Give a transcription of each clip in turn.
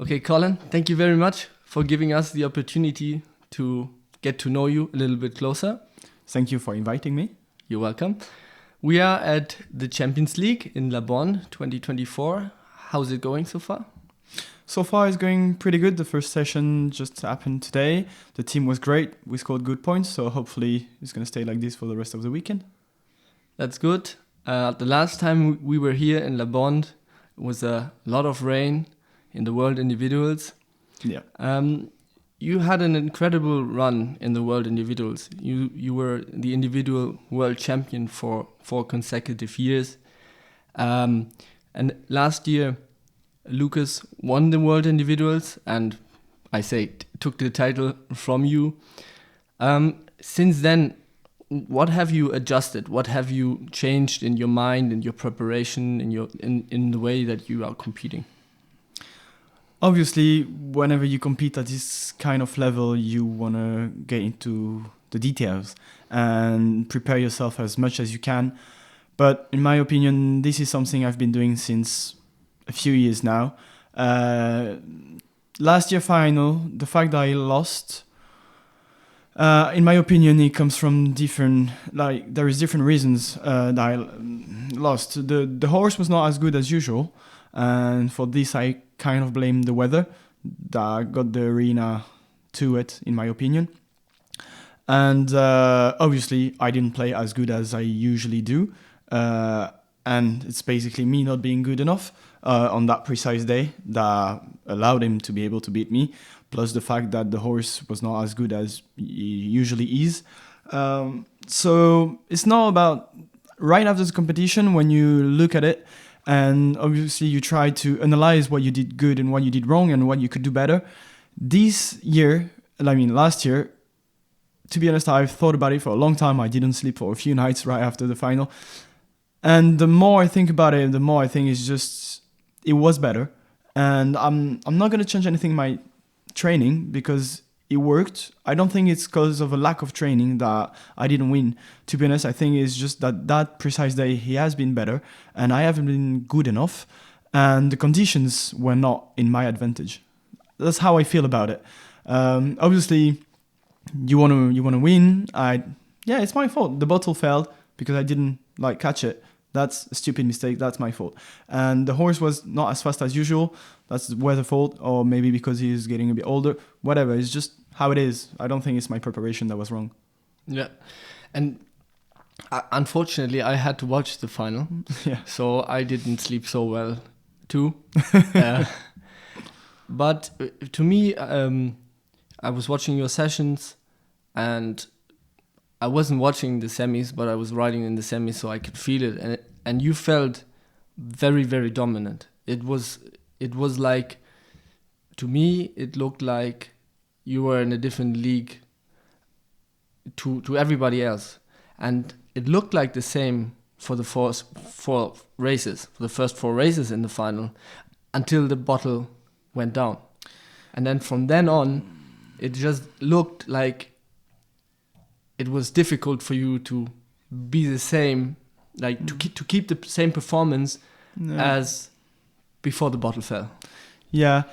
Okay, Colin, thank you very much for giving us the opportunity to get to know you a little bit closer. Thank you for inviting me. You're welcome. We are at the Champions League in Labonne 2024. How's it going so far? So far, it's going pretty good. The first session just happened today. The team was great. We scored good points, so hopefully it's going to stay like this for the rest of the weekend. That's good. The last time we were here in Labonne, it was a lot of rain in the World Individuals. Yeah. You had an incredible run in the World Individuals. You were the individual world champion for 4 consecutive years. And last year, Lucas won the World Individuals and took the title from you. Since then, what have you adjusted? What have you changed in your mind, in your preparation, in the way that you are competing? Obviously, whenever you compete at this kind of level, you want to get into the details and prepare yourself as much as you can. But in my opinion, this is something I've been doing since a few years now. Last year final, the fact that I lost, in my opinion, it comes from different reasons that I lost. The horse was not as good as usual, and for this I kind of blame the weather that got the arena to it, in my opinion. And obviously I didn't play as good as I usually do, and it's basically me not being good enough on that precise day that allowed him to be able to beat me, plus the fact that the horse was not as good as he usually is. So it's not about right after the competition when you look at it, and obviously you try to analyze what you did good and what you did wrong and what you could do better. Last year, to be honest, I've thought about it for a long time. I didn't sleep for a few nights right after the final. And the more I think about it, the more I think it was better. And I'm not going to change anything in my training because it worked. I don't think it's because of a lack of training that I didn't win. To be honest, I think it's just that precise day he has been better and I haven't been good enough. And the conditions were not in my advantage. That's how I feel about it. Obviously, you want to win. It's my fault. The bottle fell because I didn't catch it. That's a stupid mistake. That's my fault. And the horse was not as fast as usual. That's the weather fault, or maybe because he's getting a bit older. Whatever. It's just how it is. I don't think it's my preparation that was wrong. Yeah, and unfortunately, I had to watch the final. Yeah. So I didn't sleep so well too. But to me, I was watching your sessions, and I wasn't watching the semis, but I was riding in the semis, so I could feel it. And you felt very, very dominant. It was like, to me, it looked like you were in a different league to everybody else. And it looked like the same for the first 4 races in the final, until the bottle went down. And then from then on, it just looked like it was difficult for you to be the same, to keep the same performance as before the bottle fell. Yeah,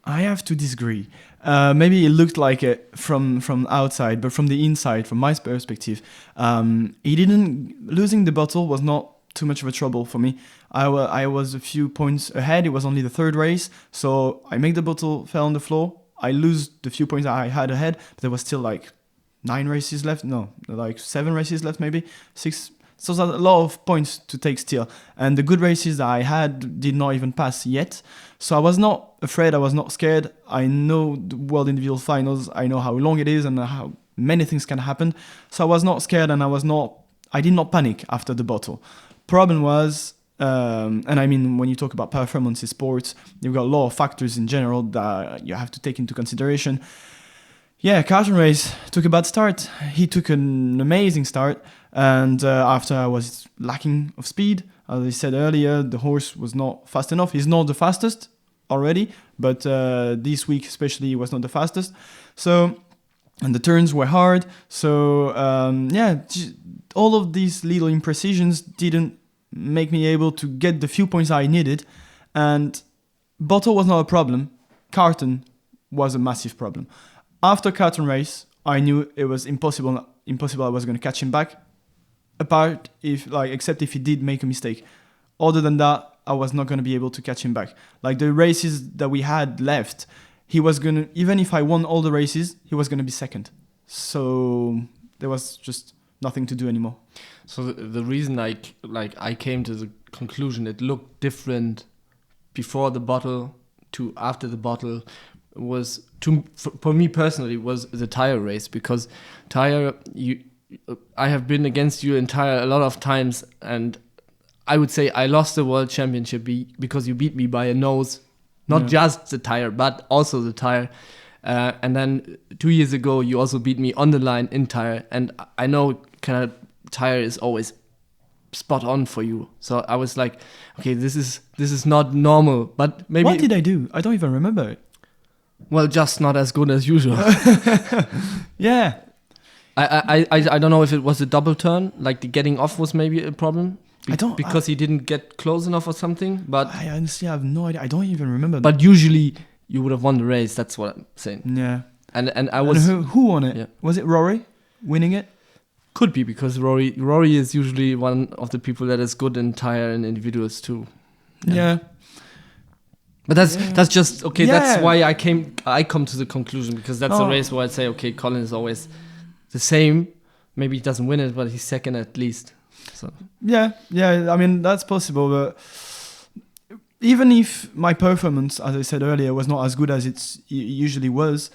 I have to disagree. Maybe it looked like it from outside, but from the inside, from my perspective, losing the bottle was not too much of a trouble for me. I was a few points ahead. It was only the 3rd race, so I make the bottle fell on the floor. I lose the few points I had ahead, but there was still 7 races left, maybe 6. So there's a lot of points to take still. And the good races that I had did not even pass yet. So I was not afraid, I was not scared. I know the World Individual Finals, I know how long it is and how many things can happen. So I was not scared and I did not panic after the bottle. Problem was, and I mean, when you talk about performance in sports, you've got a lot of factors in general that you have to take into consideration. Yeah, Carlton race took a bad start. He took an amazing start, and after I was lacking of speed, as I said earlier, the horse was not fast enough. He's not the fastest already, but this week especially he was not the fastest. So, and the turns were hard. So all of these little imprecisions didn't make me able to get the few points I needed. And bottle was not a problem. Carton was a massive problem. After carton race, I knew it was impossible. I was going to catch him back. Except if he did make a mistake. Other than that, I was not going to be able to catch him back. Like the races that we had left, he was going to, even if I won all the races, he was going to be second. So there was just nothing to do anymore. So the reason I came to the conclusion it looked different before the bottle to after the bottle was, for me personally, was the tire race, because I have been against you a lot of times, and I would say I lost the world championship because you beat me by a nose, not just the tire, but also the tire. And then 2 years ago, you also beat me on the line in tire, and I know kind of tire is always spot on for you. So I was like, okay, this is not normal, but maybe. What did I do? I don't even remember it. Well, just not as good as usual. Yeah. I don't know if it was a double turn, like the getting off was maybe a problem. Because he didn't get close enough or something. But I honestly have no idea. I don't even remember. But usually you would have won the race. That's what I'm saying. Yeah. And I was. And who won it? Yeah. Was it Rory winning it? Could be, because Rory is usually one of the people that is good in tire and individuals too. Yeah. But that's just okay. Yeah. That's why I come to the conclusion, because that's a race where I'd say, okay, Colin is always the same. Maybe he doesn't win it, but he's second at least. So yeah. I mean, that's possible. But even if my performance, as I said earlier, was not as good as it usually was,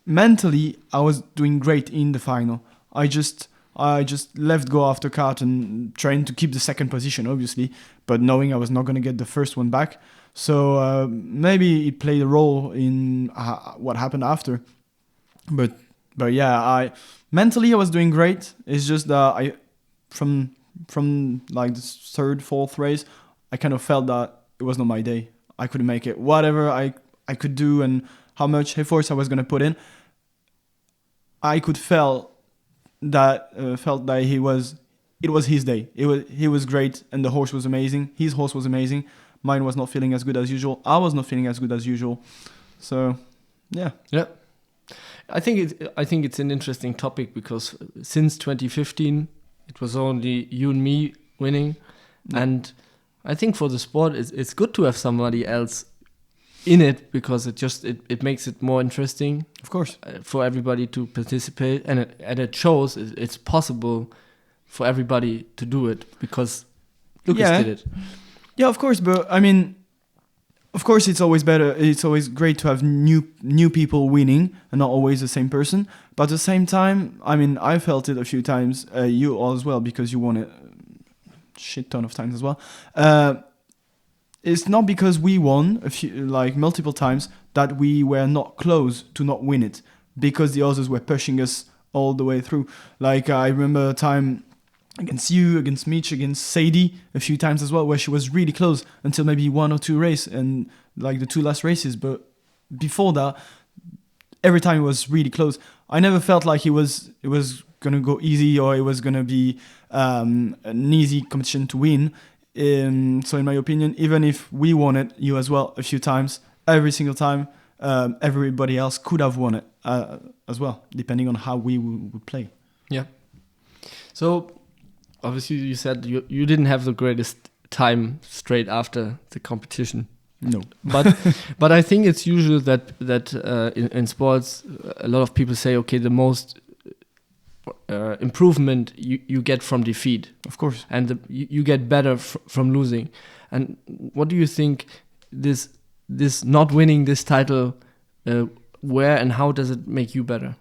mentally I was doing great in the final. I just left go after carton, trying to keep the second position, obviously, but knowing I was not going to get the first one back. So maybe it played a role in what happened after. But yeah, mentally I was doing great. It's just that from like the third, fourth race, I kind of felt that it was not my day. I couldn't make it. Whatever I could do and how much effort I was going to put in, I could felt that it was his day. He was great, and the horse was amazing. His horse was amazing. Mine was not feeling as good as usual. I was not feeling as good as usual. So, yeah. Yeah. I think it's an interesting topic, because since 2015 it was only you and me winning, and I think for the sport it's good to have somebody else in it, because it makes it more interesting, of course, for everybody to participate, and it shows it's possible for everybody to do it, because Lucas did it. Yeah, of course, but I mean, of course, it's always better. It's always great to have new people winning and not always the same person. But at the same time, I mean, I felt it a few times. You all as well, because you won it a shit ton of times as well. It's not because we won multiple times that we were not close to not win it, because the others were pushing us all the way through. Like I remember a time against you, against Mitch, against Sadie a few times as well, where she was really close until maybe one or two races, and like the two last races. But before that, every time it was really close. I never felt like it was gonna go easy, or it was gonna be an easy competition to win. So in my opinion, even if we won it, you as well, a few times, every single time, everybody else could have won it as well, depending on how we would play. Yeah. So obviously you said you didn't have the greatest time straight after the competition. No. But I think it's usual that in sports, a lot of people say, okay, the most improvement you get from defeat, of course, and you get better from losing. And what do you think this not winning this title, where and how does it make you better?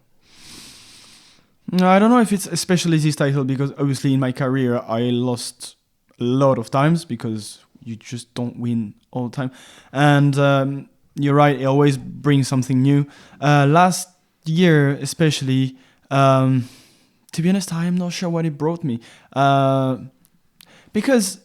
I don't know if it's especially this title, because obviously in my career I lost a lot of times, because you just don't win all the time. And you're right, it always brings something new. Last year especially, to be honest, I am not sure what it brought me. Because,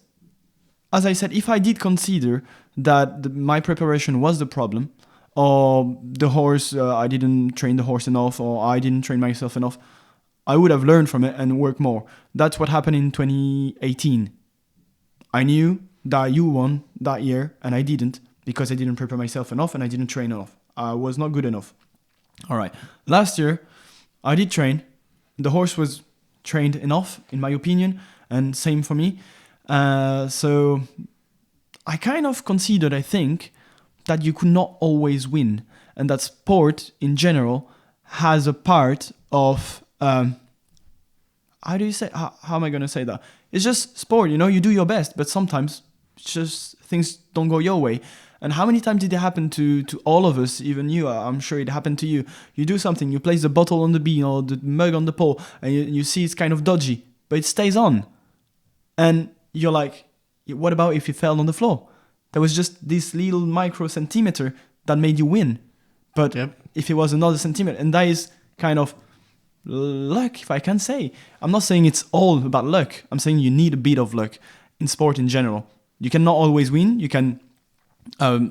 as I said, if I did consider that my preparation was the problem, or the horse, I didn't train the horse enough, or I didn't train myself enough, I would have learned from it and worked more. That's what happened in 2018. I knew that you won that year and I didn't because I didn't prepare myself enough and I didn't train enough. I was not good enough. All right. Last year, I did train. The horse was trained enough, in my opinion, and same for me. So I kind of considered, I think, that you could not always win, and that sport in general has a part of how do you say? How am I gonna say that? It's just sport, you know. You do your best, but sometimes just things don't go your way. And how many times did it happen to all of us, even you? I'm sure it happened to you. You do something, you place the bottle on the bean or the mug on the pole, and you see it's kind of dodgy, but it stays on. And you're like, what about if you fell on the floor? There was just this little micro centimeter that made you win. But if it was another centimeter, and that is kind of luck, if I can say. I'm not saying it's all about luck. I'm saying you need a bit of luck in sport in general. You cannot always win. You can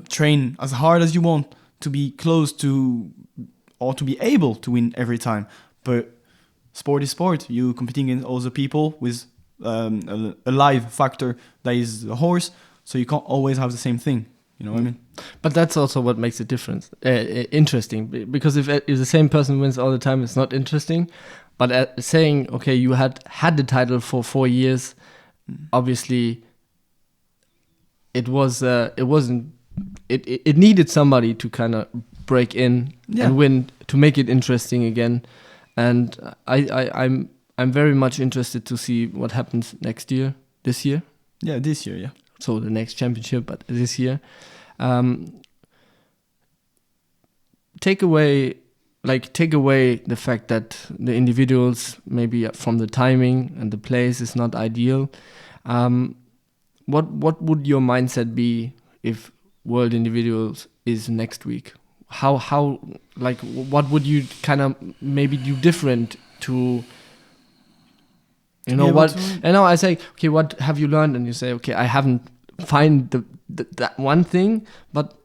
train as hard as you want to be close to or to be able to win every time. But sport is sport. You're competing against other people with a live factor that is a horse, so you can't always have the same thing. You know what I mean? But that's also what makes it different, interesting. Because if the same person wins all the time, it's not interesting. But saying, okay, you had the title for 4 years, obviously, it needed somebody to kind of break in and win to make it interesting again. And I'm very much interested to see what happens this year. Yeah, this year, yeah. So the next championship, but this year. Take away the fact that the individuals, maybe from the timing and the place, is not ideal. What would your mindset be if World Individuals is next week? How like what would you kind of maybe do different to? You know what? And now I say, okay, what have you learned? And you say, okay, I haven't find that one thing, but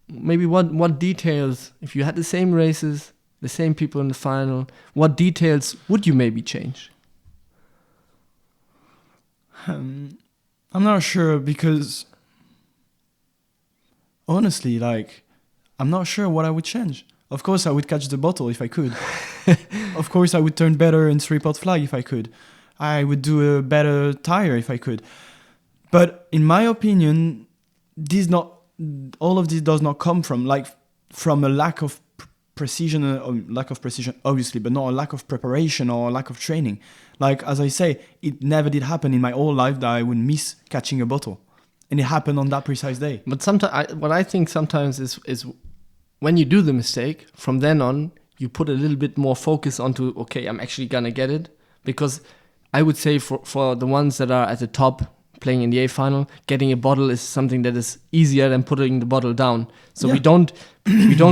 maybe what details, if you had the same races, the same people in the final, what details would you maybe change? I'm not sure, because honestly, like, I'm not sure what I would change. Of course, I would catch the bottle if I could. Of course, I would turn better in three-pot flag if I could. I would do a better tire if I could. But in my opinion, all of this does not come from a lack of precision, obviously, but not a lack of preparation or a lack of training. Like, as I say, it never did happen in my whole life that I would miss catching a bottle. And it happened on that precise day. But sometimes, what I think sometimes is when you do the mistake, from then on, you put a little bit more focus onto, okay, I'm actually going to get it. Because I would say for the ones that are at the top, playing in the A final, getting a bottle is something that is easier than putting the bottle down. So we don't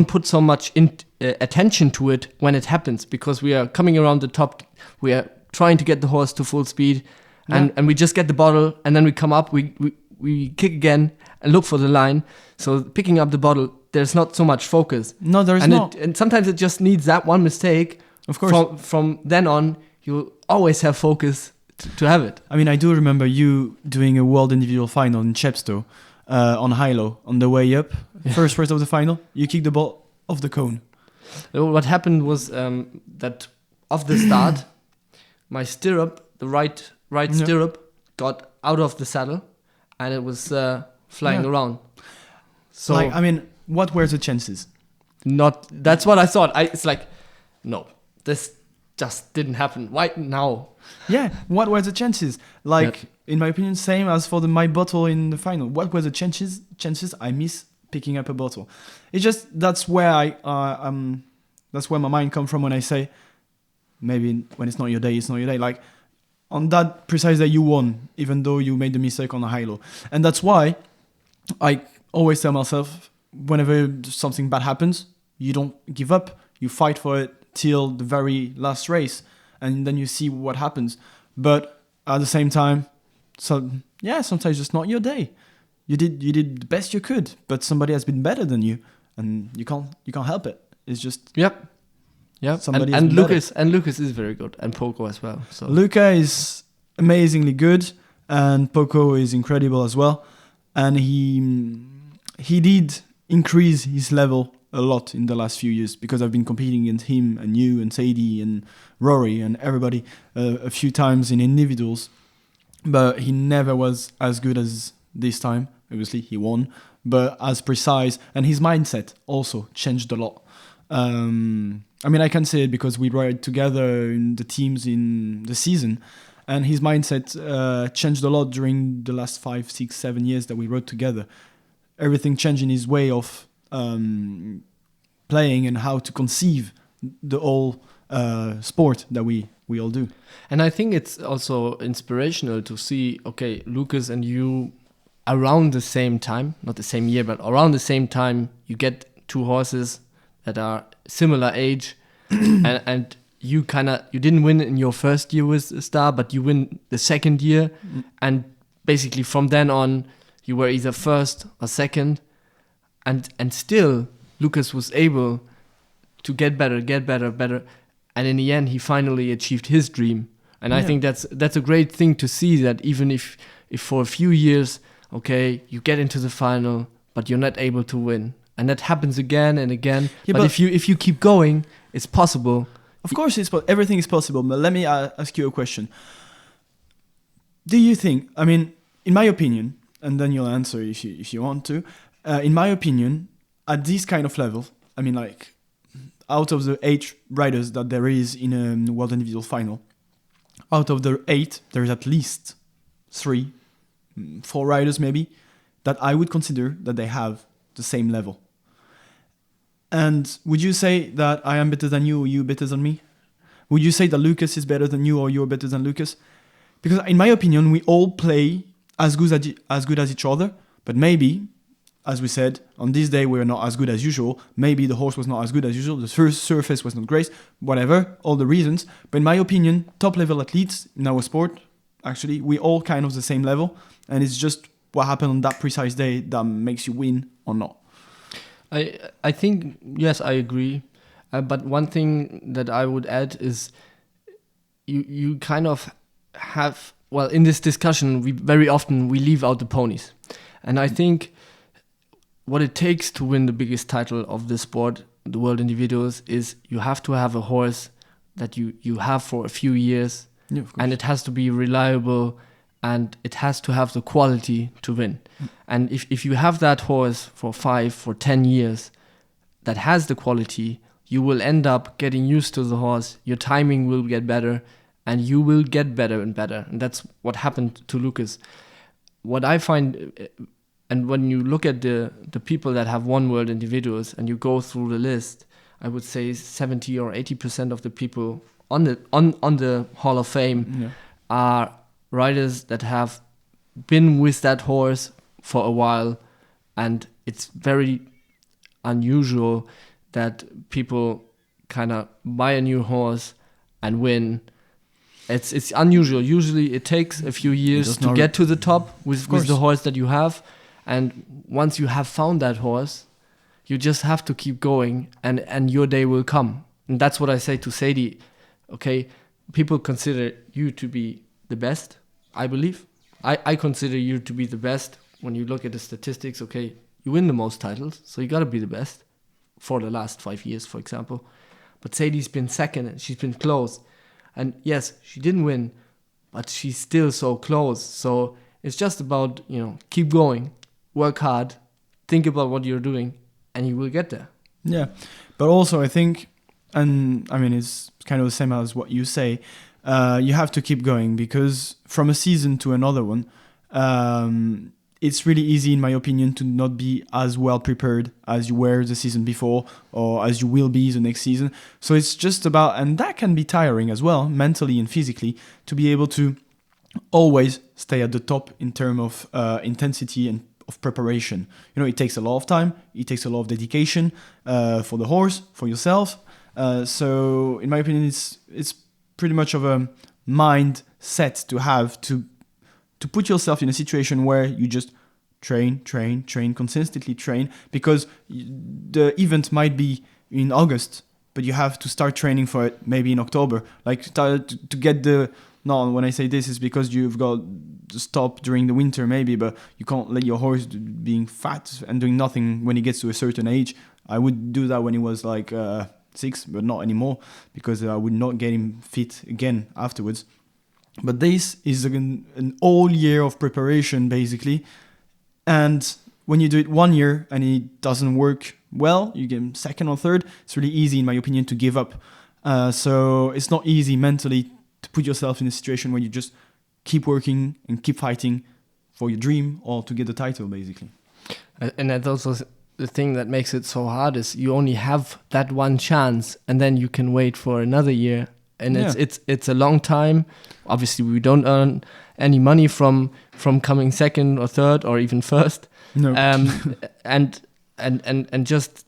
put so much attention to it when it happens, because we are coming around the top, we are trying to get the horse to full speed, and we just get the bottle, and then we come up, we kick again and look for the line. So picking up the bottle, there's not so much focus. No, there's not. And sometimes it just needs that one mistake. Of course. From then on, you'll always have focus to have it. I mean, I do remember you doing a world individual final in Chepstow on high-low on the way up. First race of the final, you kicked the ball off the cone. What happened was that off the start, my stirrup, the right stirrup, got out of the saddle, and it was flying around. So, like, I mean, what were the chances? That's what I thought. It's like, no, this just didn't happen right now. Yeah, what were the chances? Like, in my opinion, same as for my bottle in the final. What were the chances I miss picking up a bottle? It's just, that's where that's where my mind comes from when I say, maybe when it's not your day, it's not your day. Like, on that precise day, you won, even though you made the mistake on a high-low. And that's why I always tell myself, whenever something bad happens, you don't give up. You fight for it till the very last race, and then you see what happens. But at the same time, sometimes it's not your day. You did the best you could, but somebody has been better than you, and you can't help it. It's just Yep. And Lucas is very good, and Poco as well. So Luca is amazingly good, and Poco is incredible as well. and he did increase his level a lot in the last few years, because I've been competing against him and you and Sadie and Rory and everybody a few times in individuals, but he never was as good as this time. Obviously he won, but as precise, and his mindset also changed a lot. I mean, I can say it because we ride together in the teams in the season, and his mindset changed a lot during the last 5, 6, 7 years that we rode together. Everything changed in his way of playing and how to conceive the whole sport that we all do. And I think it's also inspirational to see, okay, Lucas and you around the same time, not the same year, but around the same time, you get two horses that are similar age, and you didn't win in your first year with Star, but you win the second year, and basically from then on, you were either first or second, and still Lucas was able to get better, and in the end, he finally achieved his dream. And I think that's a great thing to see, that even if for a few years, okay, you get into the final, but you're not able to win, and that happens again and again. Yeah, but if you keep going, it's possible. Of course, everything is possible. But let me ask you a question. Do you think? I mean, in my opinion, and then you'll answer if you want to. In my opinion, at this kind of level, I mean, like, out of the 8 riders that there is in a World Individual Final, out of the 8, there is at least 3, 4 riders maybe that I would consider that they have the same level. And would you say that I am better than you, or you better than me? Would you say that Lucas is better than you, or you're better than Lucas? Because in my opinion, we all play as good as each other, but maybe, as we said, on this day we're not as good as usual. Maybe the horse was not as good as usual, the first surface was not great, whatever, all the reasons. But in my opinion, top level athletes in our sport, actually, we all kind of the same level, and it's just what happened on that precise day that makes you win or not. I think, yes, I agree. But one thing that I would add is you kind of have, well, in this discussion, we very often leave out the ponies. And I think what it takes to win the biggest title of the sport, the World Individuals, is you have to have a horse that you have for a few years. Yeah, of course. And it has to be reliable, and it has to have the quality to win. And if you have that horse for 5, for 10 years that has the quality, you will end up getting used to the horse, your timing will get better, and you will get better and better. And that's what happened to Lucas. What I find, and when you look at the people that have won World Individuals and you go through the list, I would say 70 or 80% of the people on the Hall of Fame are riders that have been with that horse for a while, and it's very unusual that people kind of buy a new horse and win. It's unusual. Usually it takes a few years to get to the top with the horse that you have, and once you have found that horse, you just have to keep going, and your day will come. And that's what I say to Sadie. Okay, people consider you to be the best, I believe. I consider you to be the best when you look at the statistics. Okay, you win the most titles, so you got to be the best for the last 5 years, for example. But Sadie's been second, and she's been close. And yes, she didn't win, but she's still so close. So it's just about, keep going, work hard, think about what you're doing, and you will get there. Yeah, but also I think, and I mean, it's kind of the same as what you say, you have to keep going, because from a season to another one, it's really easy, in my opinion, to not be as well prepared as you were the season before, or as you will be the next season. So it's just about, and that can be tiring as well, mentally and physically, to be able to always stay at the top in terms of intensity and of preparation. It takes a lot of time, it takes a lot of dedication for the horse, for yourself. So in my opinion, it's pretty much of a mindset to have to put yourself in a situation where you just train, consistently train, because the event might be in August, but you have to start training for it maybe in October. Like to get when I say this is because you've got stop during the winter maybe, but you can't let your horse being fat and doing nothing when he gets to a certain age. I would do that when he was like 6, but not anymore, because I would not get him fit again afterwards. But this is an all year of preparation basically, and when you do it 1 year and it doesn't work well, you get him second or third, it's really easy in my opinion to give up. So it's not easy mentally to put yourself in a situation where you just keep working and keep fighting for your dream or to get the title basically. And that's also the thing that makes it so hard, is you only have that one chance, and then you can wait for another year, and it's a long time. Obviously we don't earn any money from coming second or third or even first. No. And just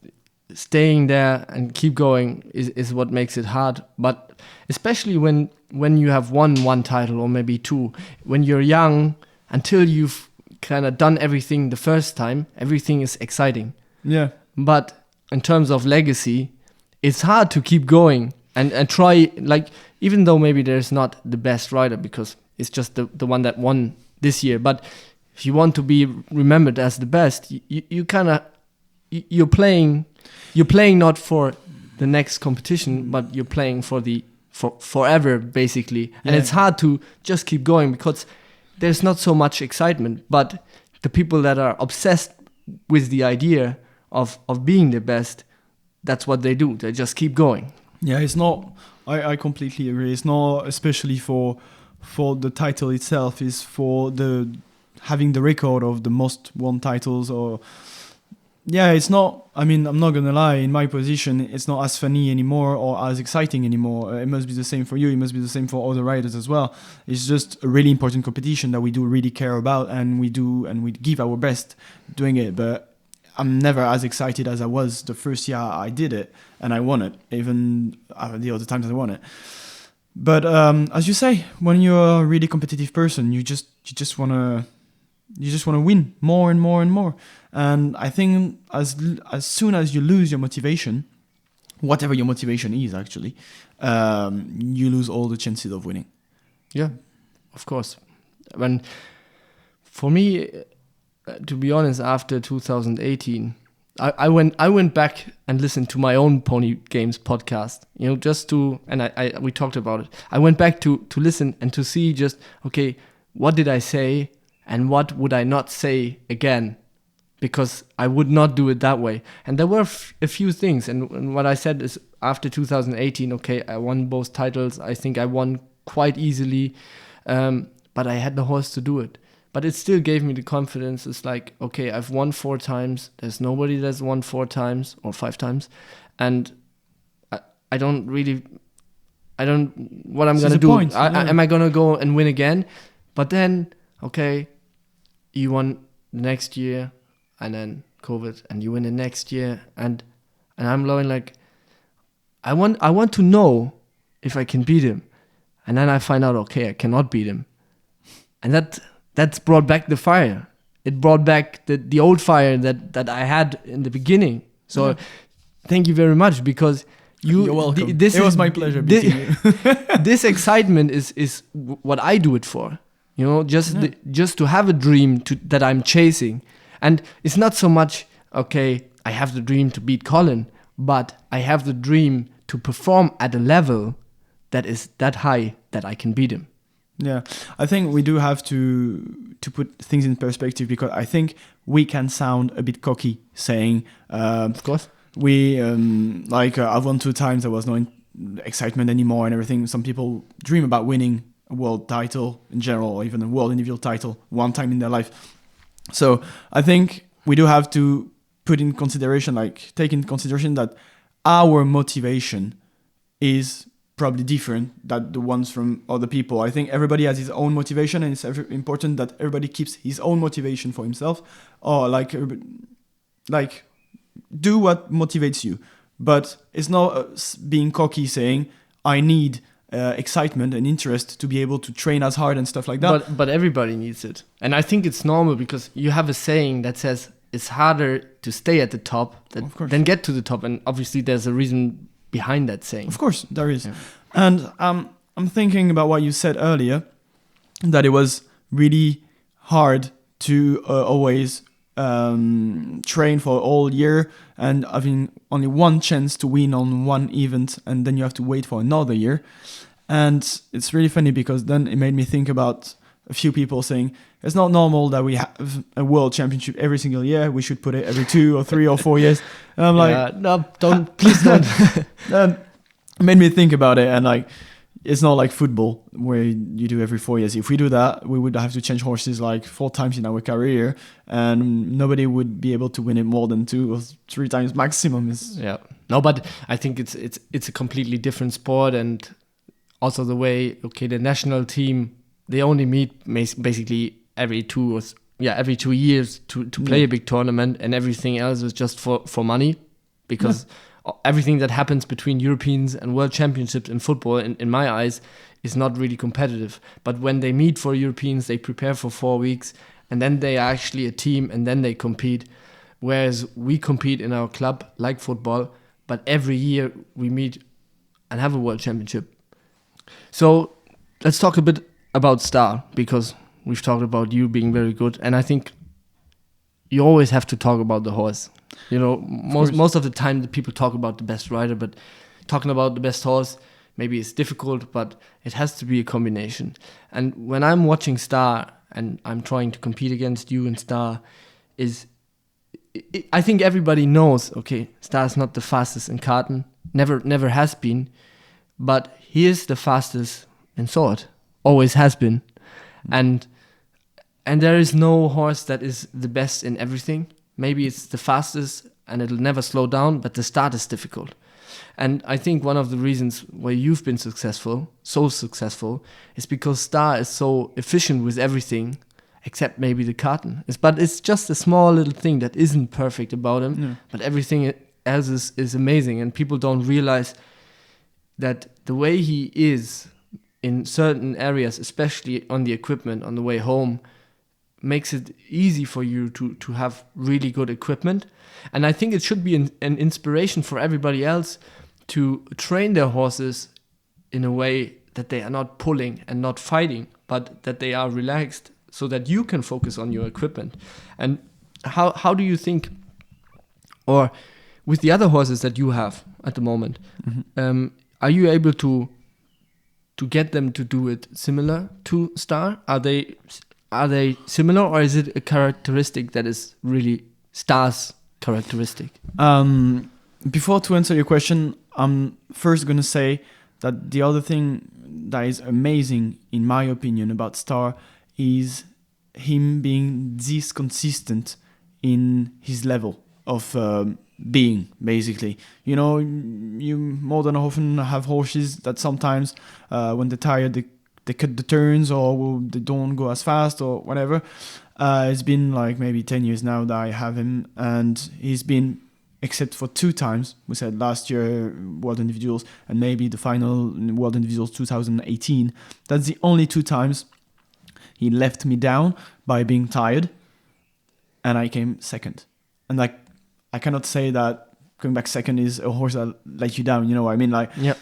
staying there and keep going is what makes it hard. But especially when you have won one title or maybe two, when you're young, until you've kind of done everything the first time, everything is exciting. Yeah. But in terms of legacy, it's hard to keep going and try, like, even though maybe there's not the best rider because it's just the one that won this year. But if you want to be remembered as the best, you're playing not for the next competition, but you're playing for forever basically. And it's hard to just keep going because there's not so much excitement. But the people that are obsessed with the idea of being the best, that's what they do. They just keep going. Yeah, it's not. I completely agree. It's not especially for the title itself. It's for having the record of the most won titles. Or it's not. I mean, I'm not gonna lie. In my position, it's not as funny anymore or as exciting anymore. It must be the same for you. It must be the same for other riders as well. It's just a really important competition that we do really care about, and we give our best doing it. But I'm never as excited as I was the first year I did it and I won it, even the other times I won it. But as you say, when you're a really competitive person, you just wanna win more and more and more. And I think as soon as you lose your motivation, whatever your motivation is actually, you lose all the chances of winning. Yeah, of course. For me, to be honest, after 2018, I went back and listened to my own Pony Games podcast, just to, and we talked about it. I went back to listen and to see just, okay, what did I say and what would I not say again? Because I would not do it that way. And there were a few things. And what I said is, after 2018, okay, I won both titles. I think I won quite easily, but I had the horse to do it. But it still gave me the confidence. It's like, okay, I've won 4 times. There's nobody that's won 4 times or 5 times. And what I'm going to do? Am I going to go and win again? But then, okay, you won the next year and then COVID, and you win the next year. And I'm going like, I want to know if I can beat him. And then I find out, okay, I cannot beat him. And that's brought back the fire. It brought back the old fire that I had in the beginning. So thank you very much, because you're welcome. It was my pleasure beating you. This excitement is what I do it for. Just to have a dream that I'm chasing. And it's not so much, okay, I have the dream to beat Colin, but I have the dream to perform at a level that is that high that I can beat him. Yeah, I think we do have to put things in perspective, because I think we can sound a bit cocky saying, of course, we I've won 2 times, there was no excitement anymore and everything. Some people dream about winning a world title in general, or even a world individual title 1 time in their life. So I think we do have to take in consideration that our motivation is probably different than the ones from other people. I think everybody has his own motivation, and it's important that everybody keeps his own motivation for himself, or like do what motivates you. But it's not being cocky saying, I need excitement and interest to be able to train as hard and stuff like that. But everybody needs it. And I think it's normal, because you have a saying that says it's harder to stay at the top than get to the top. And obviously there's a reason behind that saying. Of course, there is. Yeah. And I'm thinking about what you said earlier, that it was really hard to always train for all year and having only one chance to win on one event, and then you have to wait for another year. And it's really funny because then it made me think about a few people saying it's not normal that we have a world championship every single year. We should put it every 2 or 3 or 4 years. And I'm like, no, don't, please don't. It made me think about it, and like, it's not like football where you do every 4 years. If we do that, we would have to change horses like 4 times in our career, and nobody would be able to win it more than 2 or 3 times maximum. Yeah, no, but I think it's a completely different sport, and also the way the national team, they only meet basically every 2 years to play a big tournament, and everything else is just for money, because everything that happens between Europeans and World Championships in football, in my eyes, is not really competitive. But when they meet for Europeans, they prepare for 4 weeks, and then they are actually a team, and then they compete. Whereas we compete in our club like football, but every year we meet and have a World Championship. So let's talk a bit about Star, because we've talked about you being very good, and I think you always have to talk about the horse. You know, most of the time the people talk about the best rider, but talking about the best horse maybe it's difficult, but it has to be a combination. And when I'm watching Star and I'm trying to compete against you and Star, I think everybody knows, okay, Star is not the fastest in Karten, never has been, but he is the fastest in sword, always has been. And there is no horse that is the best in everything. Maybe it's the fastest and it'll never slow down, but the start is difficult. And I think one of the reasons why you've been so successful, is because Star is so efficient with everything, except maybe the Karten. But it's just a small little thing that isn't perfect about him, but everything else is amazing. And people don't realize that the way he is in certain areas, especially on the equipment on the way home, makes it easy for you to have really good equipment. And I think it should be an inspiration for everybody else to train their horses in a way that they are not pulling and not fighting, but that they are relaxed, so that you can focus on your equipment. And how do you think, or with the other horses that you have at the moment, are you able to get them to do it similar to Star? Are they similar, or is it a characteristic that is really Star's characteristic? Before to answer your question, I'm first going to say that the other thing that is amazing, in my opinion, about Star is him being this consistent in his level of being, basically. You know, you more than often have horses that sometimes when they're tired, they cut the turns, or they don't go as fast, or whatever. It's been like maybe 10 years now that I have him, and he's been, except for 2 times, we said last year World Individuals and maybe the final World Individuals 2018, that's the only 2 times he left me down by being tired, and I came second. And like, I cannot say that coming back second is a horse that let you down, you know what I mean? Like, yep.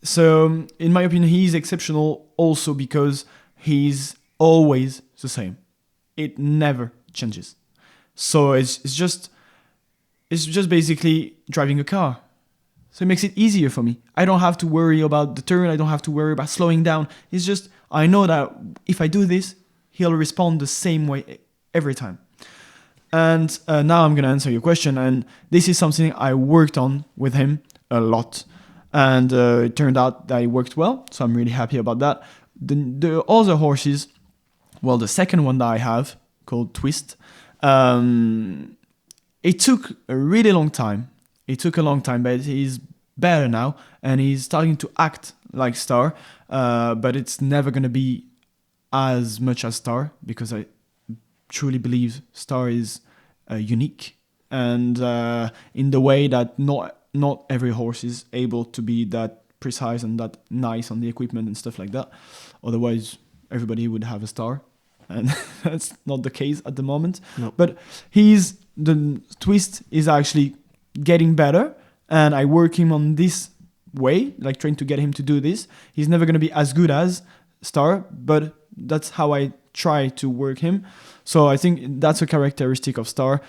So, in my opinion, he's exceptional also because he's always the same. It never changes. So it's just basically driving a car. So it makes it easier for me. I don't have to worry about the turn. I don't have to worry about slowing down. It's just, I know that if I do this, he'll respond the same way every time. And now I'm going to answer your question. And this is something I worked on with him a lot. And it turned out that it worked well. So I'm really happy about that. The other horses, well, the second one that I have, called Twist, it took a really long time. But he's better now. And he's starting to act like Star. But it's never going to be as much as Star, because I truly believe Star is unique. And in the way that not every horse is able to be that precise and that nice on the equipment and stuff like that. Otherwise, everybody would have a Star. And that's not the case at the moment. No. But the Twist is actually getting better. And I work him on this way, like trying to get him to do this. He's never going to be as good as Star, but that's how I try to work him. So I think that's a characteristic of Star,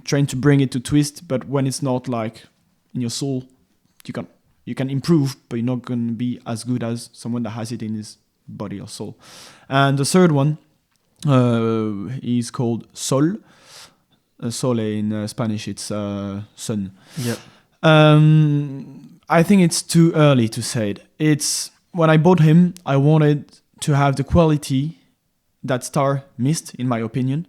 trying to bring it to twist, but when it's not like in your soul, you can improve, but you're not going to be as good as someone that has it in his body or soul. And the third one is called Sol. Sole in Spanish, it's sun. Yep. I think it's too early to say it. It's when I bought him, I wanted to have the quality that Star missed, in my opinion.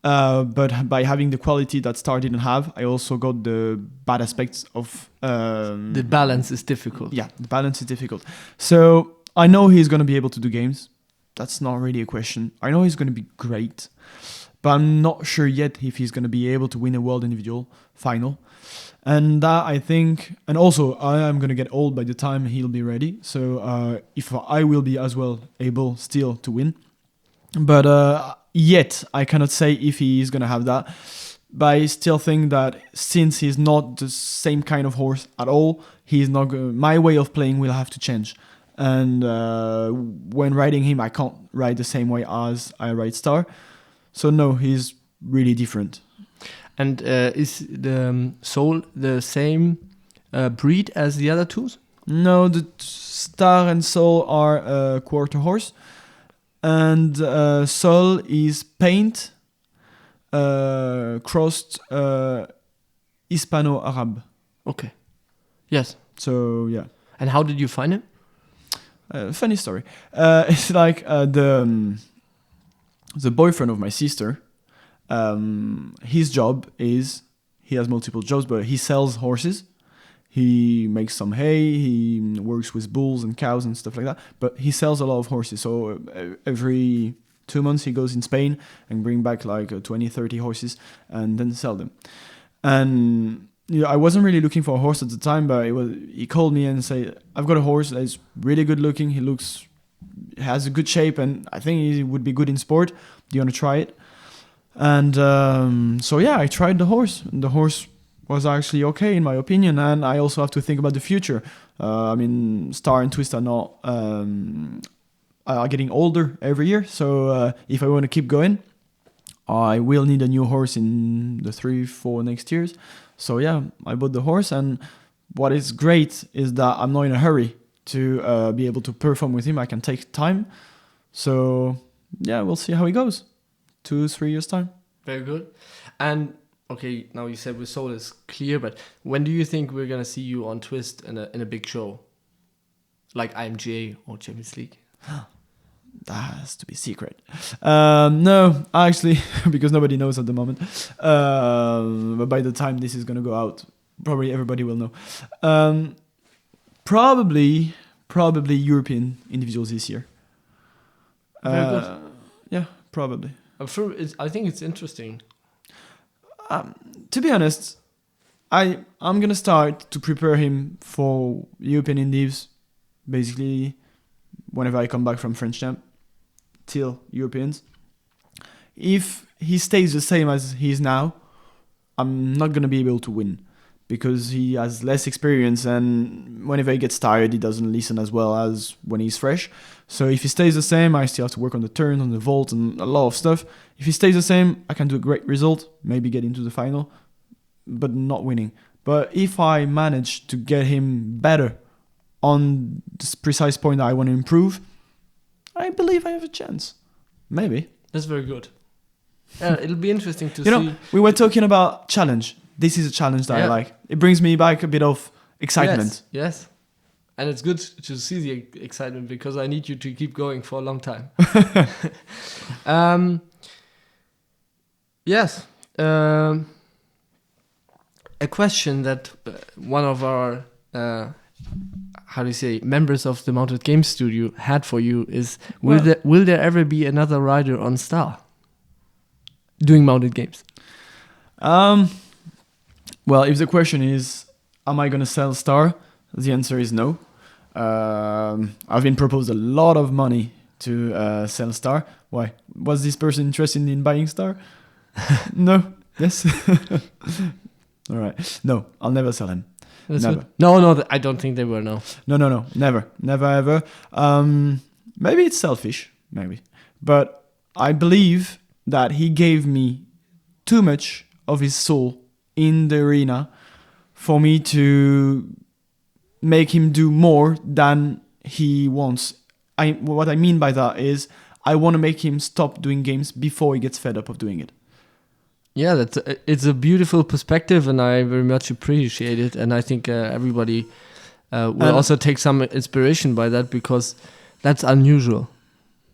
But by having the quality that Star didn't have, I also got the bad aspects of... the balance is difficult. Yeah, the balance is difficult. So I know he's going to be able to do games. That's not really a question. I know he's going to be great. But I'm not sure yet if he's going to be able to win a world individual final. And that, I think... And also, I am going to get old by the time he'll be ready. So if I will be as well able still to win. But yet, I cannot say if he is going to have that. But I still think that since he's not the same kind of horse at all, he's not my way of playing will have to change. And when riding him, I can't ride the same way as I ride Star. So no, he's really different. And is the Soul the same breed as the other two? No, the Star and Soul are a quarter horse. And Soul is paint crossed Hispano-Arab. Okay. Yes. So, yeah. And how did you find him? Funny story. It's like the boyfriend of my sister, his job is, he has multiple jobs, but he sells horses. He makes some hay, he works with bulls and cows and stuff like that, but he sells a lot of horses. So every 2 months he goes in Spain and bring back like 20, 30 horses and then sell them. And I wasn't really looking for a horse at the time, but he called me and said, I've got a horse that's really good looking. He has a good shape, and I think he would be good in sport. Do you want to try it? And so yeah, I tried the horse. And the horse was actually okay in my opinion, and I also have to think about the future. I mean, Star and Twist are not are getting older every year, so if I want to keep going, I will need a new horse in the 3-4 next years. So yeah, I bought the horse, and what is great is that I'm not in a hurry to be able to perform with him. I can take time. So yeah, we'll see how he goes. 2-3 years time. Very good. And okay, now you said with Soul is clear, but when do you think we're gonna see you on Twist in a big show, like IMGA or Champions League? That has to be secret. No, actually, because nobody knows at the moment. But by the time this is gonna go out, probably everybody will know. Probably European individuals this year. Very good. Yeah, probably. I'm sure. I think it's interesting. To be honest, I'm gonna start to prepare him for European indies, basically, whenever I come back from French Champ, till Europeans. If he stays the same as he is now, I'm not gonna be able to win, because he has less experience, and whenever he gets tired, he doesn't listen as well as when he's fresh. So if he stays the same, I still have to work on the turn, on the vault, and a lot of stuff. If he stays the same, I can do a great result, maybe get into the final, but not winning. But if I manage to get him better on this precise point that I want to improve, I believe I have a chance. Maybe. That's very good. It'll be interesting to see. You know, we were talking about challenge. This is a challenge that I like. It brings me back a bit of excitement. Yes. And it's good to see the excitement, because I need you to keep going for a long time. Yes. A question that one of our, members of the Mounted Games Studio had for you is, will there ever be another rider on Star doing mounted games? Well, if the question is, am I going to sell Star? The answer is no. I've been proposed a lot of money to sell Star. Why? Was this person interested in buying Star? No. Yes. All right. No, I'll never sell him. That's never. Good. No, I don't think they will. No. No. Never ever. Maybe it's selfish. Maybe. But I believe that he gave me too much of his soul in the arena for me to make him do more than he wants. What I mean by that is I want to make him stop doing games before he gets fed up of doing it. Yeah, it's a beautiful perspective, and I very much appreciate it. And I think everybody will also take some inspiration by that, because that's unusual.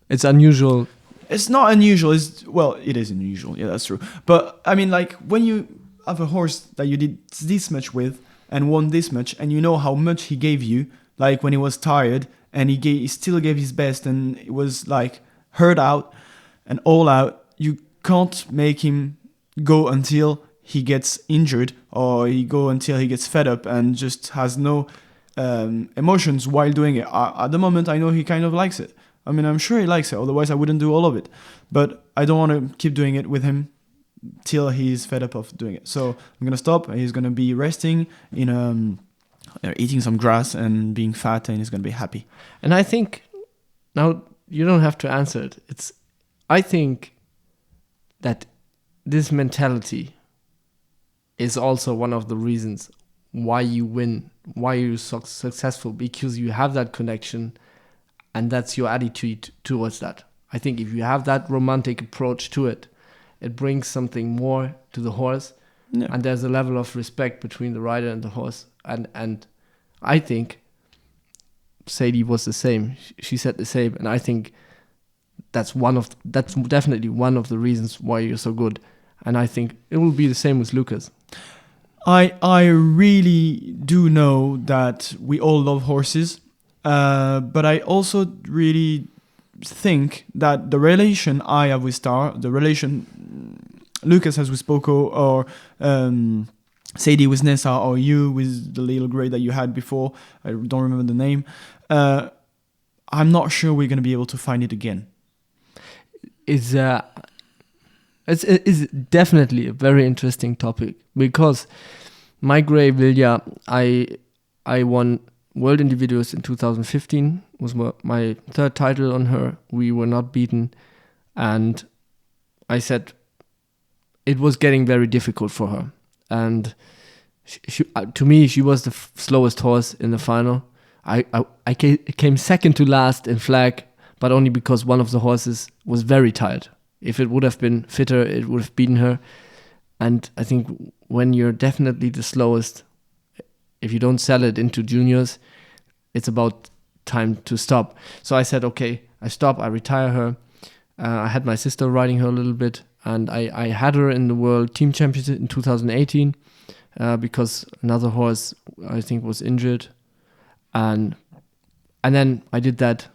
It's unusual. It's not unusual. It is unusual. Yeah, that's true. But I mean, like, when you have a horse that you did this much with and won this much, and you know how much he gave you, like when he was tired and he still gave his best, and it was like hurt out and all out, you can't make him go until he gets injured, or he go until he gets fed up and just has no emotions while doing it. At the moment, I know he kind of likes it. I mean, I'm sure he likes it. Otherwise, I wouldn't do all of it. But I don't want to keep doing it with him till he's fed up of doing it. So I'm gonna stop. He's gonna be resting eating some grass and being fat, and he's gonna be happy. And I think now you don't have to answer it. I think that this mentality is also one of the reasons why you win, why you're successful, because you have that connection, and that's your attitude towards that. I think if you have that romantic approach to it, it brings something more to the horse, and there's a level of respect between the rider and the horse. And I think Sadie was the same. She said the same, and I think that's definitely one of the reasons why you're so good. And I think it will be the same with Lucas. I really do know that we all love horses, but I also really think that the relation I have with Star, the relation Lucas has with Poco, or Sadie with Nessa, or you with the little grey that you had before, I don't remember the name, I'm not sure we're going to be able to find it again. It's definitely a very interesting topic, because my grey Vilja, I won World Individuals in 2015, was my third title on her. We were not beaten, and I said it was getting very difficult for her. And to me, she was the slowest horse in the final. I came second to last in flag, but only because one of the horses was very tired. If it would have been fitter, it would have beaten her. And I think when you're definitely the slowest, if you don't sell it into juniors, it's about time to stop. So I said, okay, I stop, I retire her. I had my sister riding her a little bit, and I had her in the World Team Championship in 2018 because another horse, I think, was injured. And then I did that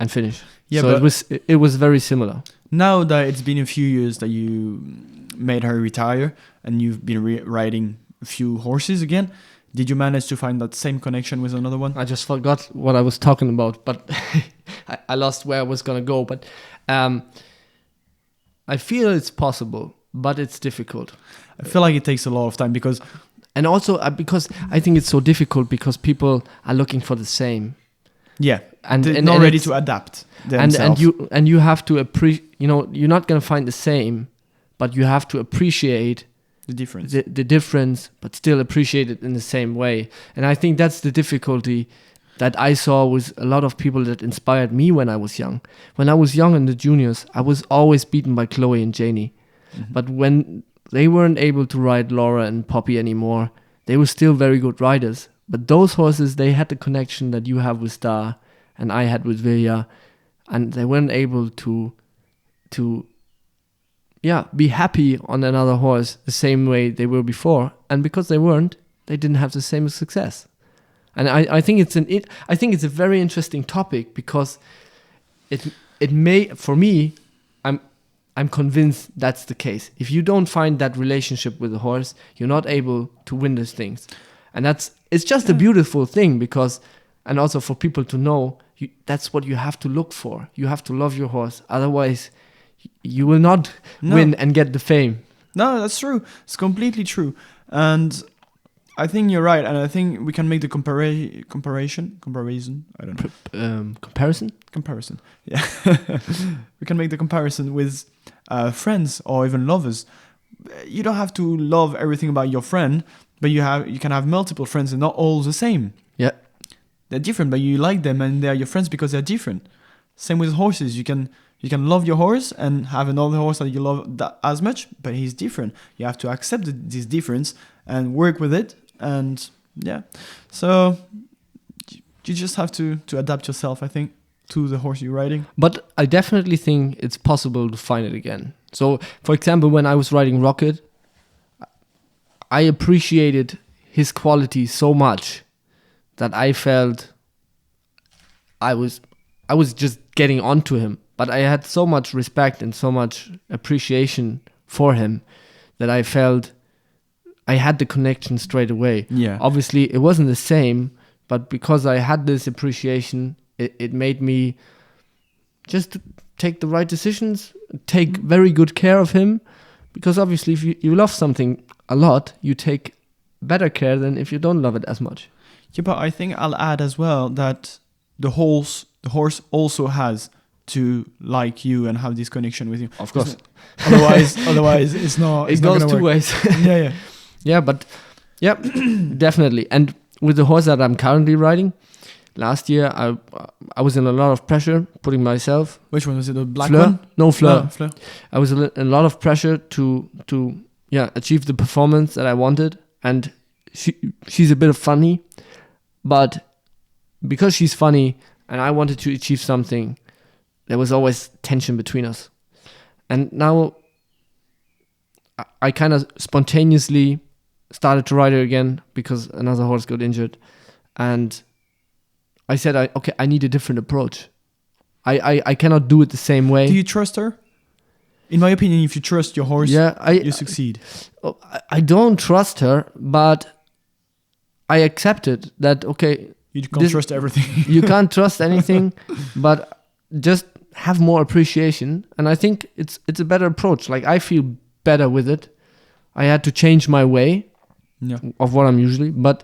and finished. Yeah, so it was very similar. Now that it's been a few years that you made her retire and you've been riding a few horses again, did you manage to find that same connection with another one? I just forgot what I was talking about, but I lost where I was going to go. But I feel it's possible, but it's difficult. I feel like it takes a lot of time because... And also because I think it's so difficult because people are looking for the same. Yeah, and they're not ready to adapt themselves. And you have to appreciate, you're not going to find the same, but you have to appreciate the difference. The difference, but still appreciate it in the same way. And I think that's the difficulty that I saw with a lot of people that inspired me when I was young. When I was young in the juniors, I was always beaten by Chloe and Janie. Mm-hmm. But when they weren't able to ride Laura and Poppy anymore, they were still very good riders. But those horses, they had the connection that you have with Star and I had with Vilja, and they weren't able to be happy on another horse the same way they were before. And because they weren't, they didn't have the same success. And I think it's a very interesting topic because it may, for me, I'm convinced that's the case. If you don't find that relationship with the horse, you're not able to win these things. And it's just a beautiful thing because, and also for people to know, that's what you have to look for. You have to love your horse. Otherwise, you will not win and get the fame. No, that's true. It's completely true. And I think you're right, and I think we can make the comparison. I don't know. Comparison. Yeah, we can make the comparison with friends or even lovers. You don't have to love everything about your friend, but you can have multiple friends and not all the same. Yeah. They're different, but you like them and they're your friends because they're different. Same with horses. You can love your horse and have another horse that you love that as much, but he's different. You have to accept this difference and work with it. And yeah, so you just have to adapt yourself, I think, to the horse you're riding. But I definitely think it's possible to find it again. So, for example, when I was riding Rocket, I appreciated his quality so much that I felt I was just getting onto him. But I had so much respect and so much appreciation for him that I felt I had the connection straight away. Yeah. Obviously, it wasn't the same, but because I had this appreciation, it made me just take the right decisions, take very good care of him. Because obviously, if you love something a lot, you take better care than if you don't love it as much. Yeah, but I think I'll add as well that the horse also has to like you and have this connection with you. Of course. Otherwise, it's not. It goes two ways. Yeah. Yeah, but yeah, definitely. And with the horse that I'm currently riding, last year I was in a lot of pressure, putting myself. Which one was it? The black Fleur? one? No, Fleur. No, Fleur. I was in a lot of pressure to achieve the performance that I wanted, and she's a bit funny, but because she's funny and I wanted to achieve something, there was always tension between us. And now I kind of spontaneously started to ride her again because another horse got injured, and I said, I need a different approach. I cannot do it the same way. Do you trust her? In my opinion, if you trust your horse, you succeed. I don't trust her, but I accepted that, okay, you can't trust everything. You can't trust anything, but just have more appreciation. And I think it's a better approach. Like, I feel better with it. I had to change my way of what I'm usually, but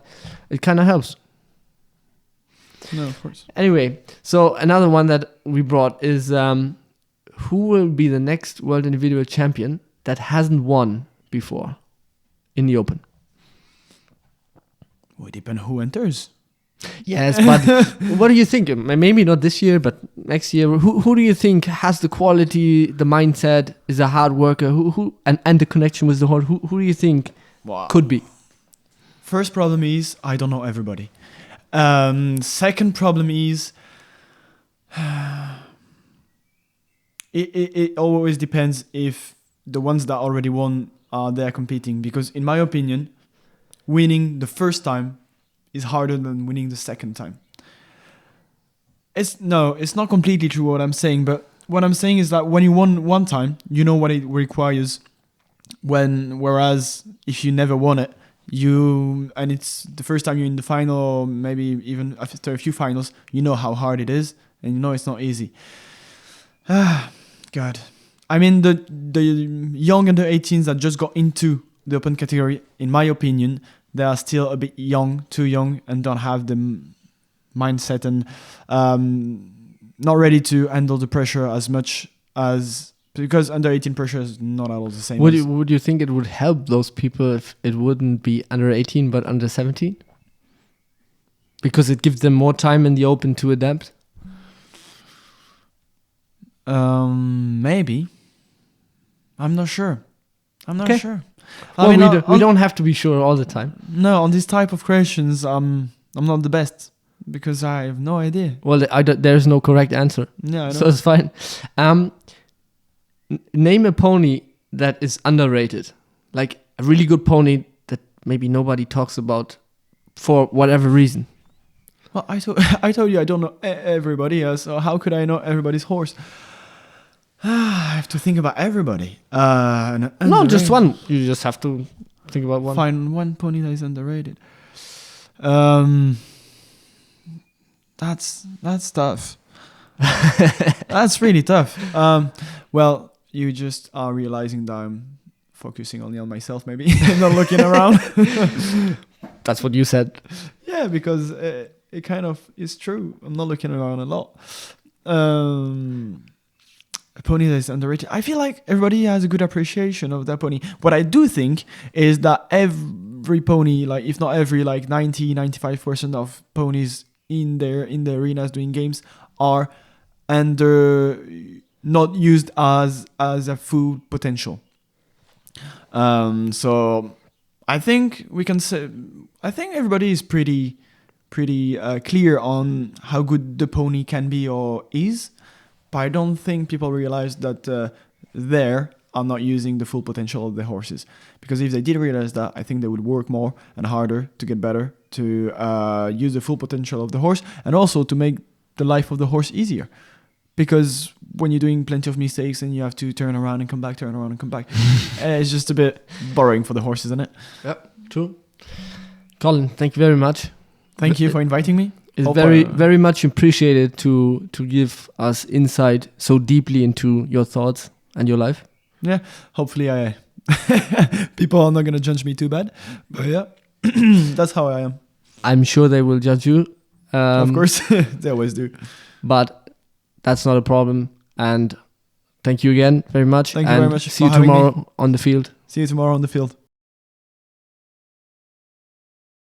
it kind of helps. No, of course. Anyway, so another one that we brought is who will be the next world individual champion that hasn't won before in the Open? Well, it depends who enters. Yes, but what do you think? Maybe not this year, but next year. Who do you think has the quality, the mindset, is a hard worker, who and the connection with the horse? Who do you think could be? First problem is I don't know everybody. Second problem is it always depends if the ones that already won are there competing, because in my opinion, winning the first time is harder than winning the second time. It's not completely true what I'm saying, but what I'm saying is that when you won one time, you know what it requires. Whereas if you never won it, and it's the first time you're in the final, or maybe even after a few finals, you know how hard it is, and you know it's not easy. God. I mean, the young under 18s that just got into the Open category, in my opinion, they are still a bit young, too young, and don't have the mindset and not ready to handle the pressure as much as, because under 18 pressure is not at all the same. Would you think it would help those people if it wouldn't be under 18 but under 17? Because it gives them more time in the Open to adapt? Maybe. I'm not sure. Sure. Well, we don't have to be sure all the time. No, on this type of questions, I'm not the best because I have no idea. Well, there's no correct answer. Yeah, I know. So it's fine. Name a pony that is underrated, like a really good pony that maybe nobody talks about for whatever reason. Well, I told you I don't know everybody else, so how could I know everybody's horse? I have to think about everybody. No, just one. You just have to think about one. Find one pony that is underrated. That's tough. That's really tough. Well, you just are realizing that I'm focusing only on myself, maybe, not looking around. That's what you said. Yeah, because it kind of is true. I'm not looking around a lot. A pony that is underrated. I feel like everybody has a good appreciation of that pony. What I do think is that every pony, like if not every, like 90-95% of ponies in the arenas doing games are not used as a full potential. So I think we can say, I think everybody is pretty clear on how good the pony can be or is, but I don't think people realize that they are not using the full potential of the horses. Because if they did realize that, I think they would work more and harder to get better, to use the full potential of the horse, and also to make the life of the horse easier. Because when you're doing plenty of mistakes and you have to turn around and come back, it's just a bit boring for the horse, isn't it? Yep, true. Colin, thank you very much. Thank you for inviting me. It's very much appreciated to give us insight so deeply into your thoughts and your life. Yeah, hopefully people are not going to judge me too bad. But yeah, that's how I am. I'm sure they will judge you. Of course, they always do. But that's not a problem. And thank you again very much. Thank you very much. See you tomorrow on the field. See you tomorrow on the field.